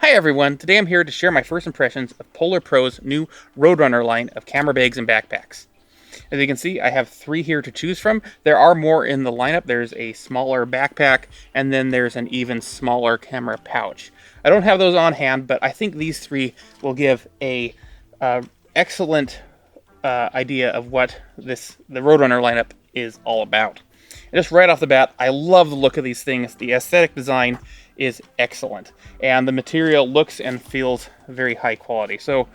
Hi everyone, today I'm here to share my first impressions of PolarPro's new Roadrunner line of camera bags and backpacks. As you can see, I have 3 here to choose from. There are more in the lineup. There's a smaller backpack, and then there's an even smaller camera pouch. I don't have those on hand, but I think these 3 will give a excellent idea of what the Roadrunner lineup is all about. And just right off the bat, I love the look of these things. The aesthetic design is excellent, and the material looks and feels very high quality. So,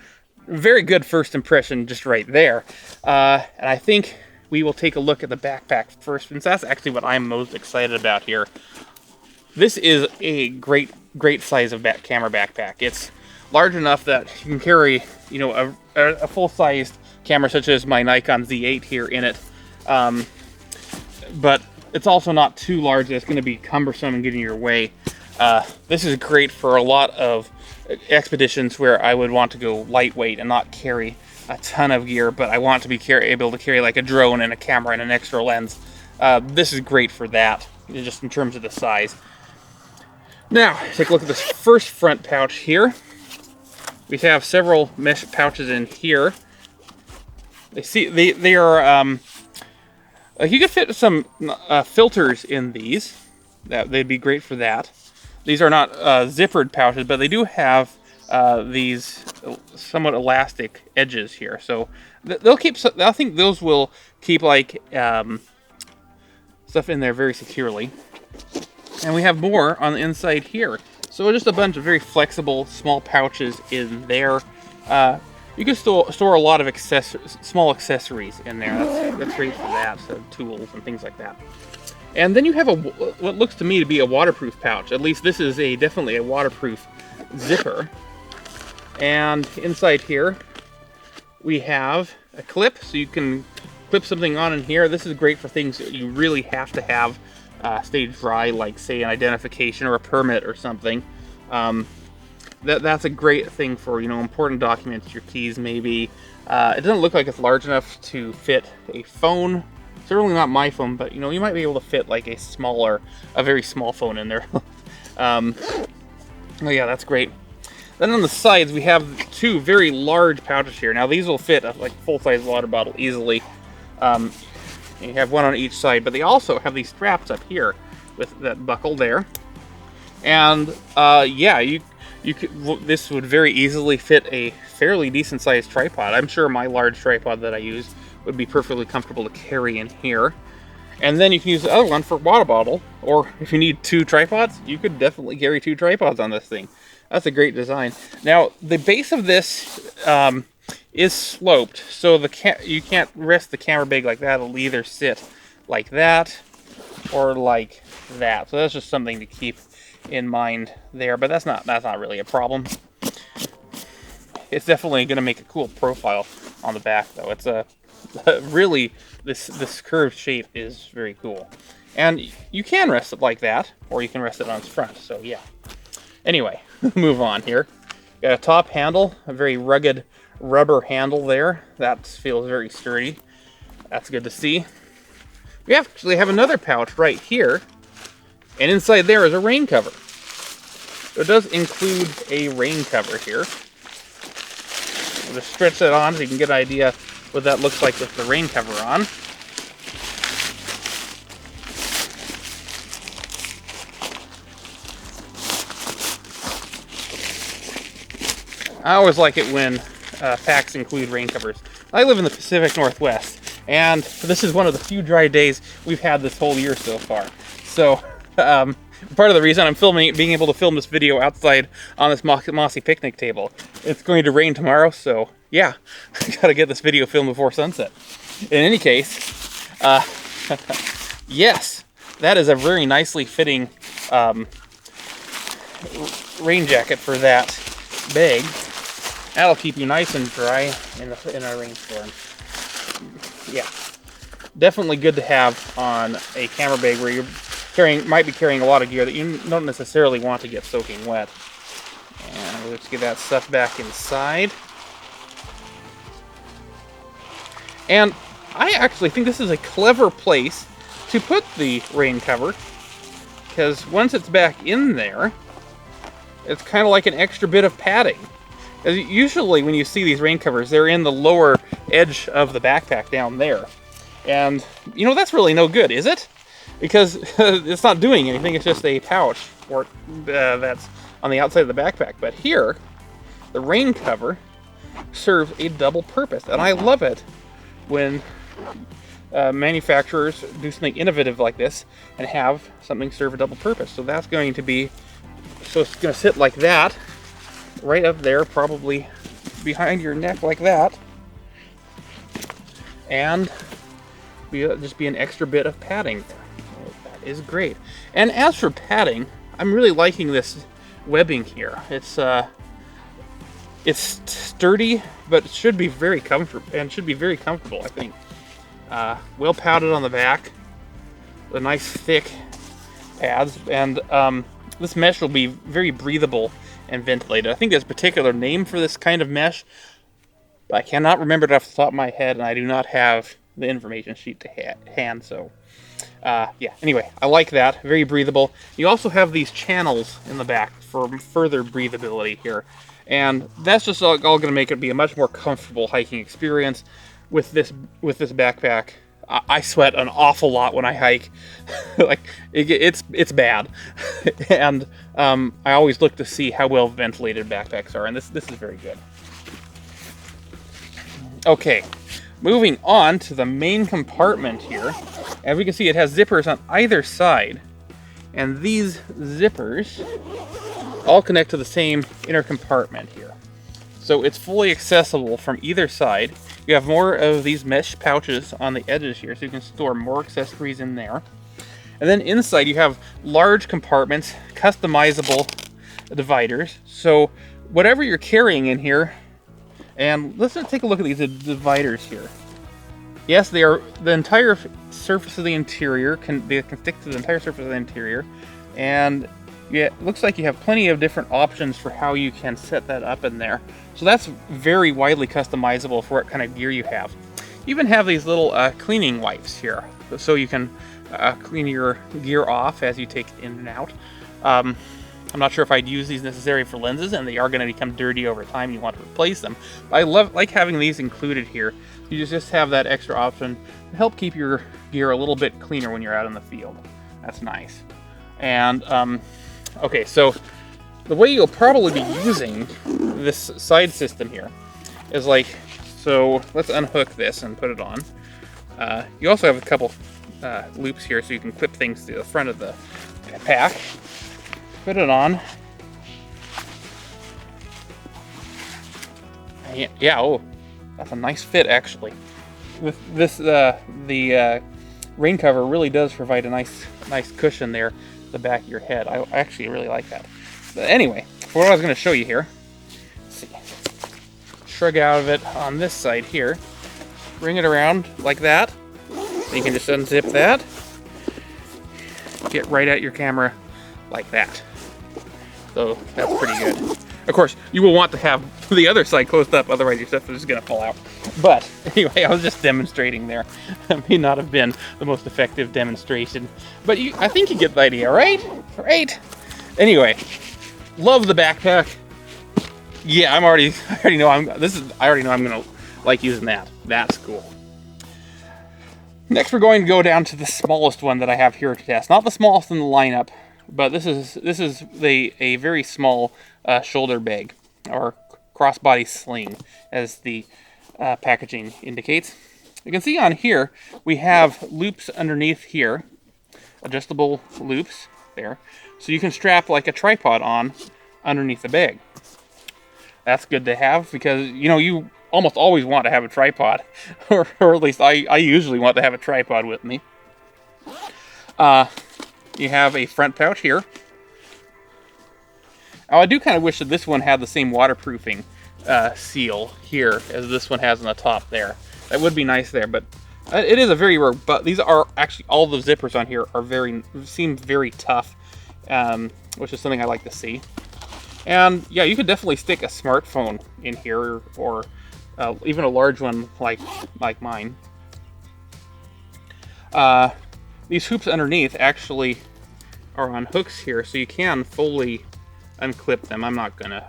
very good first impression just right there. And I think we will take a look at the backpack first, since that's actually what I'm most excited about here. This is a great size of camera backpack. It's large enough that you can carry, a full-sized camera such as my Nikon Z8 here in it. But it's also not too large that it's going to be cumbersome and getting in your way. This is great for a lot of expeditions where I would want to go lightweight and not carry a ton of gear, but I want to be able to carry like a drone and a camera and an extra lens. This is great for that, just in terms of the size. Now, take a look at this first front pouch here. We have several mesh pouches in here. They are you could fit some filters in these. They'd be great for that. These are not zippered pouches, but they do have these somewhat elastic edges here. So they'll keep. I think those will keep like stuff in there very securely. And we have more on the inside here. So just a bunch of very flexible small pouches in there. You can store a lot of small accessories in there. That's great for that, so tools and things like that. And then you have what looks to me to be a waterproof pouch. At least this is definitely a waterproof zipper. And inside here, we have a clip, so you can clip something on in here. This is great for things that you really have to have stay dry, like say an identification or a permit or something. That's a great thing for, important documents, your keys maybe. It doesn't look like it's large enough to fit a phone. Certainly not my phone, but you might be able to fit like a very small phone in there. Oh yeah, that's great. Then on the sides we have 2 very large pouches here. Now these will fit a full-size water bottle easily. You have one on each side, but they also have these straps up here with that buckle there. And yeah, this would very easily fit a fairly decent sized tripod. I'm sure my large tripod that I use would be perfectly comfortable to carry in here. And then you can use the other one for water bottle, or if you need 2 tripods, you could definitely carry 2 tripods on this thing. That's a great design. Now, the base of this is sloped, so you can't rest the camera bag like that. It'll either sit like that or like that. So that's just something to keep in mind there, but that's not really a problem. It's definitely going to make a cool profile on the back, though. It's really this curved shape is very cool, and you can rest it like that, or you can rest it on its front. So yeah. Anyway, move on here. Got a top handle, a very rugged rubber handle there. That feels very sturdy. That's good to see. We actually have another pouch right here. And inside there is a rain cover. So it does include a rain cover here. I'll just stretch that on so you can get an idea what that looks like with the rain cover on. I always like it when packs include rain covers. I live in the Pacific Northwest, and this is one of the few dry days we've had this whole year so far. So part of the reason I'm being able to film this video outside on this mossy picnic table. It's going to rain tomorrow, so yeah, I gotta get this video filmed before sunset. In any case, yes, that is a very nicely fitting rain jacket for that bag. That'll keep you nice and dry in a rainstorm. Yeah, definitely good to have on a camera bag where you're might be carrying a lot of gear that you don't necessarily want to get soaking wet. And let's get that stuff back inside. And I actually think this is a clever place to put the rain cover, because once it's back in there, it's kind of like an extra bit of padding. As usually when you see these rain covers, they're in the lower edge of the backpack down there. And, you know, that's really no good, is it? Because it's not doing anything, it's just a pouch or that's on the outside of the backpack. But here, the rain cover serves a double purpose, and I love it when manufacturers do something innovative like this and have something serve a double purpose. So that's going to be, so it's going to sit like that, right up there, probably behind your neck like that, and just be an extra bit of padding there. That is great. And as for padding, I'm really liking this webbing here. It's sturdy, but it should be very comfortable, and should be very comfortable, I think. Well padded on the back, the nice thick pads, and this mesh will be very breathable and ventilated. I think there's a particular name for this kind of mesh, but I cannot remember it off the top of my head, and I do not have the information sheet to hand, so yeah, anyway, I like that. Very breathable. You also have these channels in the back for further breathability here, and that's just all going to make it be a much more comfortable hiking experience. With this backpack, I sweat an awful lot when I hike. Like it's bad, and I always look to see how well ventilated backpacks are, and this is very good. Okay, moving on to the main compartment here. As we can see, it has zippers on either side, and these zippers all connect to the same inner compartment here. So it's fully accessible from either side. You have more of these mesh pouches on the edges here, so you can store more accessories in there. And then inside you have large compartments, customizable dividers. So whatever you're carrying in here, and let's take a look at these dividers here. Yes, they are the entire surface of the interior, they can stick to the entire surface of the interior. And yeah, it looks like you have plenty of different options for how you can set that up in there. So that's very widely customizable for what kind of gear you have. You even have these little cleaning wipes here, so you can clean your gear off as you take it in and out. I'm not sure if I'd use these necessarily for lenses, and they are going to become dirty over time. You want to replace them. But I like having these included here. You just have that extra option to help keep your gear a little bit cleaner when you're out in the field. That's nice. And okay, so the way you'll probably be using this side system here is like, so let's unhook this and put it on. You also have a couple loops here so you can clip things to the front of the pack. Put it on. Yeah, oh, that's a nice fit actually. The rain cover really does provide a nice cushion there at the back of your head. I actually really like that. But anyway, what I was going to show you here, let's see, shrug out of it on this side here, bring it around like that, then you can just unzip that, get right at your camera like that. So that's pretty good. Of course, you will want to have the other side closed up, otherwise your stuff is just going to fall out. But anyway, I was just demonstrating there. It may not have been the most effective demonstration, but I think you get the idea, right? Right? Anyway. Love the backpack. Yeah, I already know I'm gonna like using that. That's cool. Next, we're going to go down to the smallest one that I have here to test. Not the smallest in the lineup, but this is a very small shoulder bag or crossbody sling, as the packaging indicates. You can see on here we have loops underneath here, adjustable loops there. So you can strap like a tripod on underneath the bag. That's good to have because, you know, you almost always want to have a tripod, or at least I usually want to have a tripod with me. You have a front pouch here. Oh, I do kind of wish that this one had the same waterproofing seal here as this one has on the top there. That would be nice there, but it is a very rare. But these are actually, all the zippers on here are seem very tough. Which is something I like to see. And yeah, you could definitely stick a smartphone in here, or even a large one like mine. These hoops underneath actually are on hooks here, so you can fully unclip them. I'm not gonna.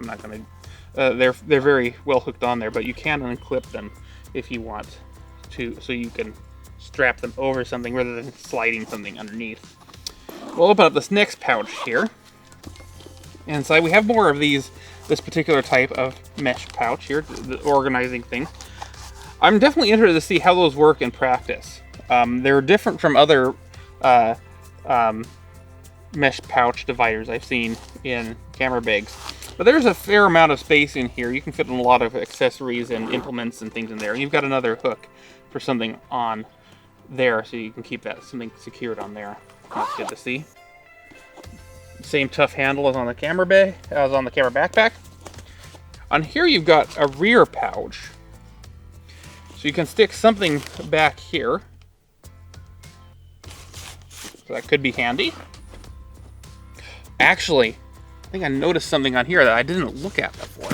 They're very well hooked on there, but you can unclip them if you want to, so you can strap them over something rather than sliding something underneath. We'll open up this next pouch here. Inside we have more of this particular type of mesh pouch here, the organizing thing. I'm definitely interested to see how those work in practice. They're different from other mesh pouch dividers I've seen in camera bags. But there's a fair amount of space in here. You can fit in a lot of accessories and implements and things in there. And you've got another hook for something on there, so you can keep something secured on there. That's good to see. Same tough handle as on the camera bag, as on the camera backpack. On here you've got a rear pouch. So you can stick something back here. So that could be handy. Actually, I think I noticed something on here that I didn't look at before.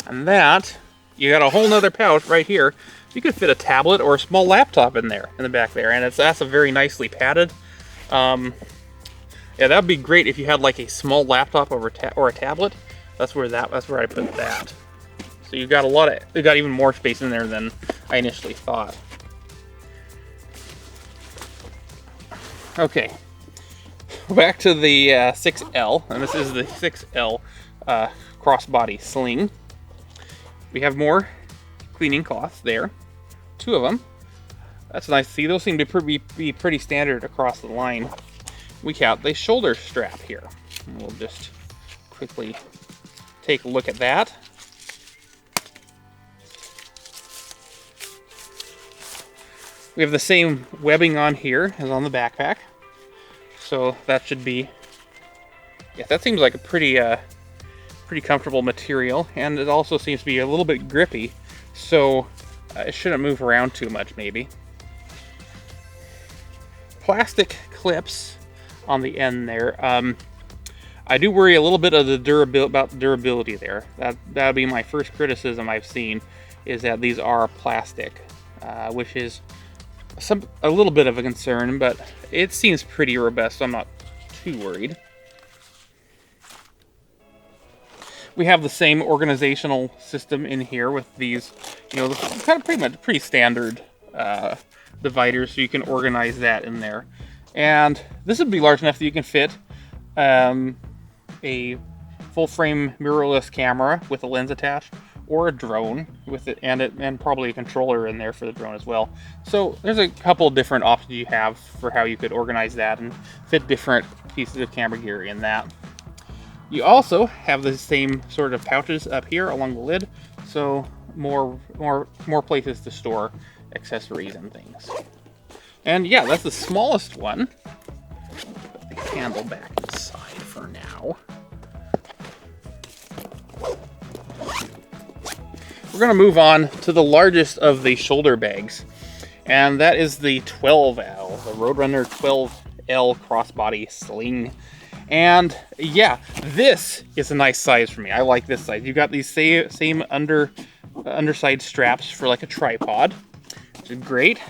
And that, you got a whole nother pouch right here. You could fit a tablet or a small laptop in there, in the back there. And that's a very nicely padded. Yeah, that would be great if you had like a small laptop or a tablet. That's where I put that. So you've got you've got even more space in there than I initially thought. Okay, back to the 6L, and this is the 6L crossbody sling. We have more cleaning cloths there, 2 of them. That's nice to see. Those seem to be pretty standard across the line. We got the shoulder strap here. And we'll just quickly take a look at that. We have the same webbing on here as on the backpack. So that should be, yeah, that seems like a pretty comfortable material, and it also seems to be a little bit grippy, so it shouldn't move around too much maybe. Plastic clips on the end there. I do worry a little bit of the durability there. That would be my first criticism I've seen, is that these are plastic, which is a little bit of a concern, but it seems pretty robust, so I'm not too worried. We have the same organizational system in here with these, kind of pretty standard dividers, so you can organize that in there. And this would be large enough that you can fit a full-frame mirrorless camera with a lens attached, or a drone with it, and probably a controller in there for the drone as well. So there's a couple different options you have for how you could organize that and fit different pieces of camera gear in that. You also have the same sort of pouches up here along the lid, so more places to store accessories and things. And yeah, that's the smallest one. Put the handle back inside for now. We're going to move on to the largest of the shoulder bags, and that is the 12L, the Roadrunner 12L crossbody sling. And yeah, this is a nice size for me. I like this size. You've got these same underside straps for like a tripod, which is great.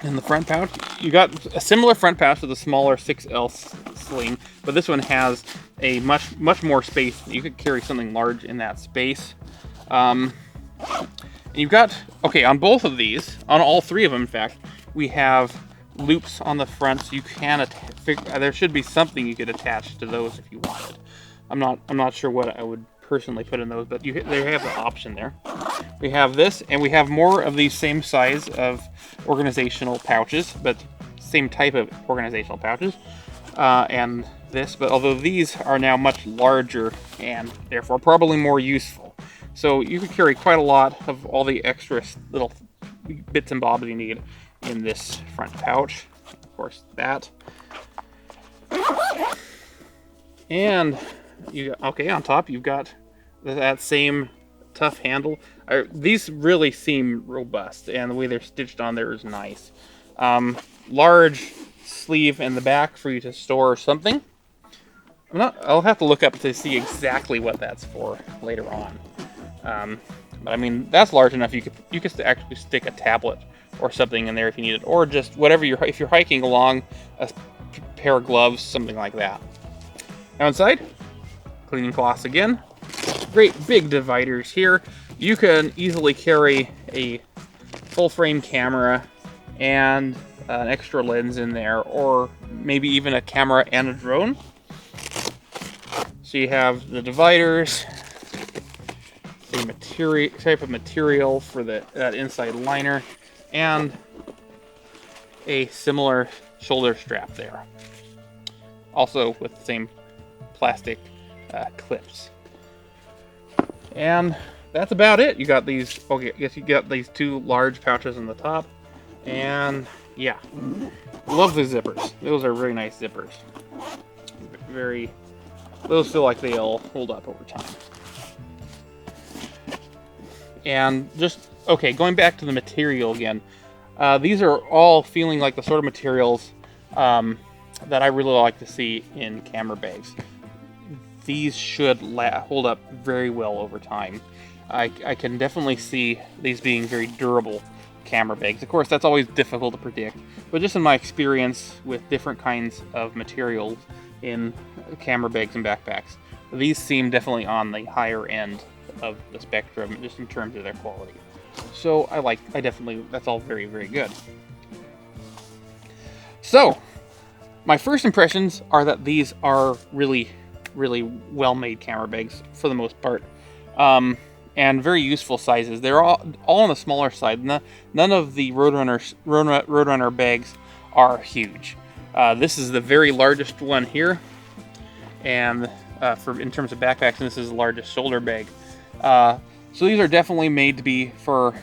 In the front pouch, you got a similar front pouch to the smaller 6L sling, but this one has a much more space. You could carry something large in that space. And you've got, okay, on both of these, on all 3 of them in fact, we have loops on the front, so you can there should be something you could attach to those if you wanted. I'm not sure what I would personally put in those, but they have the option there. We have this, and we have more of these same size of organizational pouches, but same type of organizational pouches, and this, but although these are now much larger and therefore probably more useful. So you could carry quite a lot of all the extra little bits and bobs you need in this front pouch. Of course, that. And on top you've got that same tough handle. These really seem robust, and the way they're stitched on there is nice. Large sleeve in the back for you to store something. I'll have to look up to see exactly what that's for later on. But I mean, that's large enough. You could actually stick a tablet or something in there if you need it, or just whatever if you're hiking along, a pair of gloves, something like that. Outside, cleaning cloths again. Great big dividers here. You can easily carry a full frame camera and an extra lens in there, or maybe even a camera and a drone. So you have the dividers, a type of material for that inside liner, and a similar shoulder strap there. Also with the same plastic clips. And that's about it. You got these, okay, I guess you got these two large pouches on the top. And yeah, love the zippers. Those are very nice zippers. Those feel like they'll hold up over time. And just, okay, going back to the material again. These are all feeling like the sort of materials that I really like to see in camera bags. These should hold up very well over time. I can definitely see these being very durable camera bags. Of course, that's always difficult to predict, but just in my experience with different kinds of materials in camera bags and backpacks, these seem definitely on the higher end of the spectrum, just in terms of their quality. So that's all very, very good. So, my first impressions are that these are really, really well-made camera bags for the most part, and very useful sizes. They're all on the smaller side. None of the Roadrunner bags are huge. This is the very largest one here, and in terms of backpacks, this is the largest shoulder bag. So these are definitely made to be for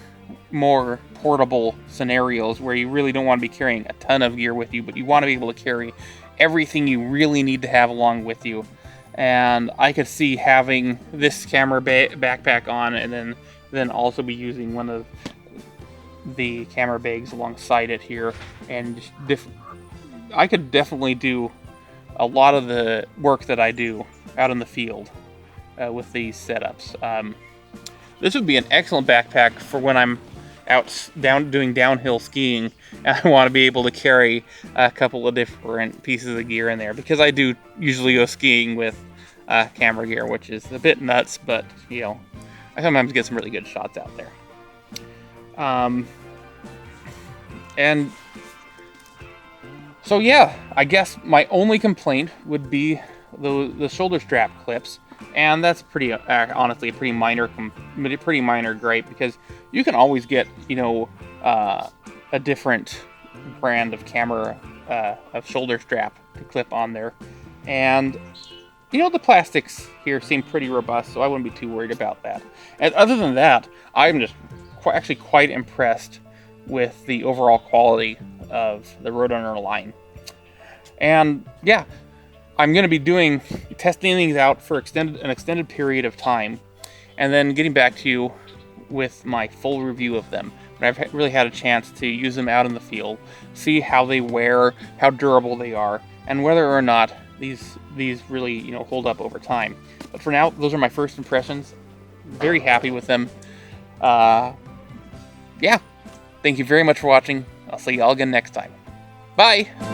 more portable scenarios where you really don't want to be carrying a ton of gear with you, but you want to be able to carry everything you really need to have along with you. And I could see having this camera backpack on, and then also be using one of the camera bags alongside it here, and I could definitely do a lot of the work that I do out in the field with these setups. This would be an excellent backpack for when I'm out doing downhill skiing, and I want to be able to carry a couple of different pieces of gear in there, because I do usually go skiing with camera gear, which is a bit nuts, but you know, I sometimes get some really good shots out there. And so yeah, I guess my only complaint would be the shoulder strap clips. And that's pretty, honestly, a pretty minor gripe, because you can always get, you know, a different brand of camera, of shoulder strap to clip on there. And, you know, the plastics here seem pretty robust, so I wouldn't be too worried about that. And other than that, I'm just actually quite impressed with the overall quality of the Roadrunner line. And yeah, I'm going to be testing these out for an extended period of time, and then getting back to you with my full review of them when I've really had a chance to use them out in the field, see how they wear, how durable they are, and whether or not these really, you know, hold up over time. But for now, those are my first impressions. Very happy with them. Yeah. Thank you very much for watching. I'll see you all again next time. Bye!